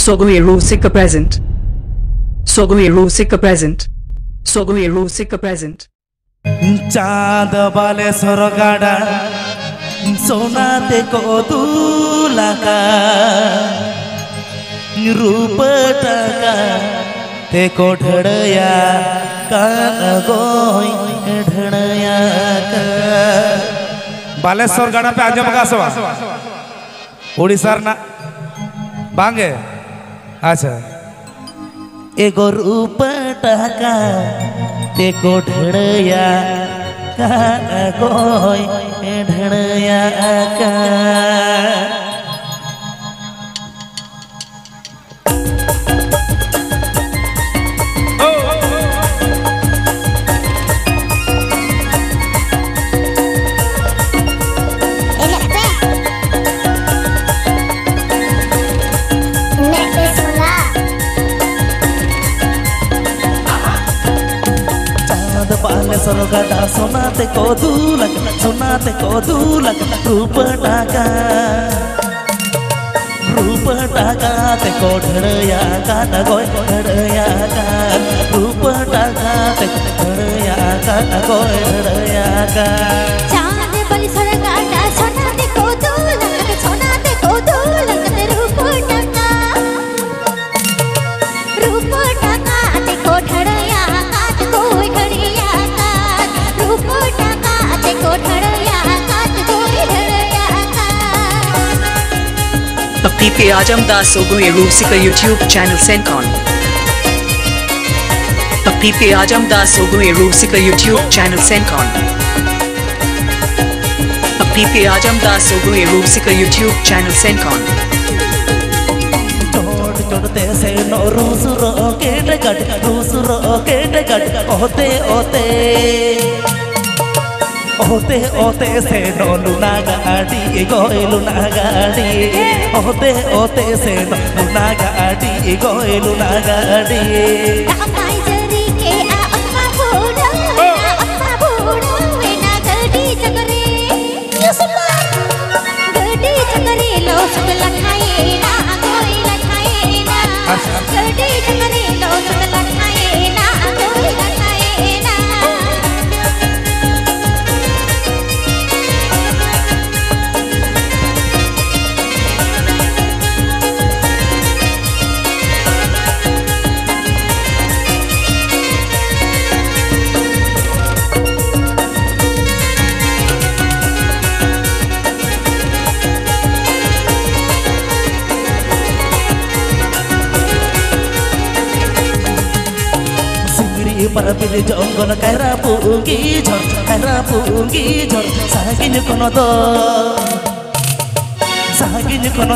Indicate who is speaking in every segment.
Speaker 1: Sogoe Rusika present. Sogoe Rusika present. Sogoe Rusika present.
Speaker 2: चांद वाले सरगाड़ा सोना ते को दूलका रूप टका ते को ढड़या का गोई ढड़या का बालेश्वर गाड़ा पे आजम का सवा उड़ीसा ना बांगे अच्छा एगो रूप टका ते को ढड़या का गोई ढड़या का सरगाड़ा सोनाते को दूलक सोनाते को दूलक रूप टाका ते को ढड़या का गोय ढड़या का रूप टाका ते को ढड़या का गोय ढड़या का
Speaker 3: चांद वाली सरगाड़ा सोनाते को दूलक रूप टाका ते को ढड़या का गोय ढड़या
Speaker 1: PP Ajam Das Sogoe Rusika YouTube channel Sencon. PP Ajam Das Sogoe Rusika YouTube channel Sencon. PP Ajam Das Sogoe Rusika YouTube channel Sencon.
Speaker 2: चोड़ते से नो रूसुरो के गट ओते से नो लुना गाड़ी गोय लुना गाड़ी ओते से नो लुना गाड़ी गोय लुना गाड़ी
Speaker 3: अम्मा जरी के अम्मा बूढ़ा वेना गड्डी चकरे लो सब लखाए ना गोय लखाए ना गड्डी चकरे लो सब लखाए ना गोय लखाए ना
Speaker 2: पर बिल जंगल कैरा पुंगी झर सागिन कोन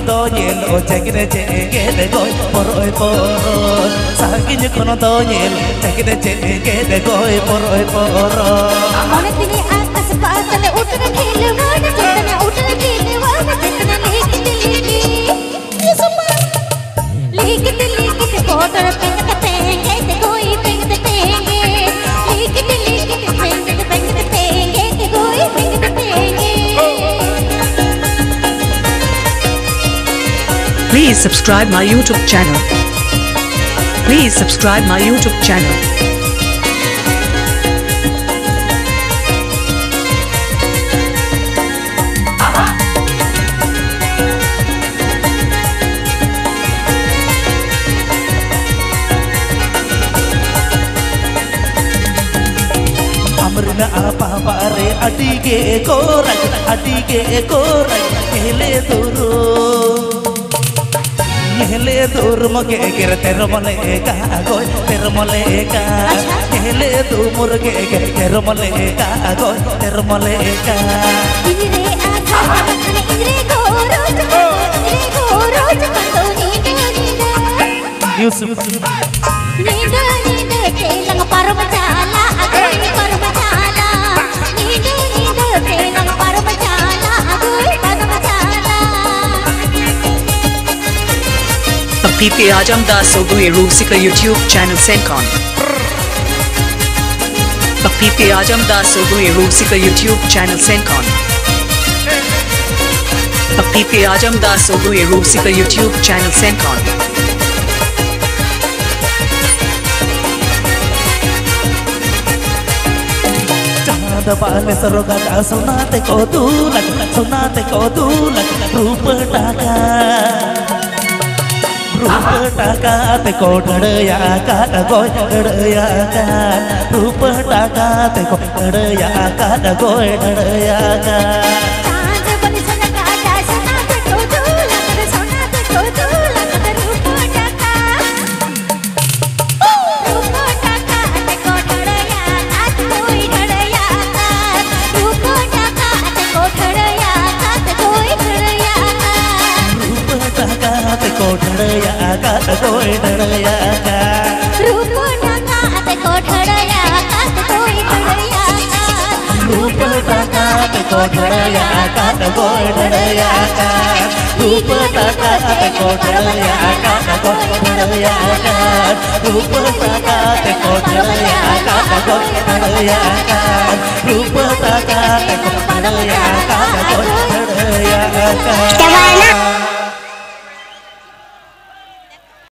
Speaker 2: दो ये लो जगरे जगे गोय परोय सागिन कोन दो ये जगरे जगे गोय परोय
Speaker 3: मन तिने आकाश पातल उठने खेलवाना जितना उठने खेलवाना जितना लेकिन बॉर्डर पेंगते पेंगे ते कोई पेंगते पेंगे लेकिन पेंगते पेंगे ते कोई पेंगते पेंगे
Speaker 1: Please subscribe my YouTube channel. Please subscribe my YouTube channel.
Speaker 2: apa bare adige korak hele dur moge ger termale ka goy termale ka hele dur moge ger termale ka goy termale ka
Speaker 3: इंद्रे आधा खने इंद्रे गोरो चकंदो नींद
Speaker 2: Yusuf
Speaker 3: नींद केलंग परमचाला अगोय परमचाला नींद Keylong परमचाला अगोय परमचाला
Speaker 1: PP Ajam Das Sogoe Rusika YouTube channel Sencon. PP Ajam Das Sogoe Rusika YouTube channel Sencon. PP Ajam Das Sogoe Rusika YouTube channel Sencon.
Speaker 2: चांद पाले सरोगा सुनाते को दूलक रूप टाका ते को ढड़या का गोय ढड़या का रूप टाका ते को ढड़या का गोय ढड़या का
Speaker 3: चांद बन सनका जा सुनाते को दूलक रूप टाका ते को ढड़या का कोई ढड़या का रूप टाका ते को ढड़या का कोई ढड़या का
Speaker 2: रूप टाका ते को ढड़या का कोई ढड़या का
Speaker 3: रूप टाका ते को ढड़या का कोई ढड़या का
Speaker 2: रूप टाका ते को ढड़या का कोई ढड़या का रूप टाका ते को ढड़या का कोई ढड़या का रूप टाका ते को ढड़या का कोई ढड़या का रूप टाका ते को ढड़या का कोई ढड़या का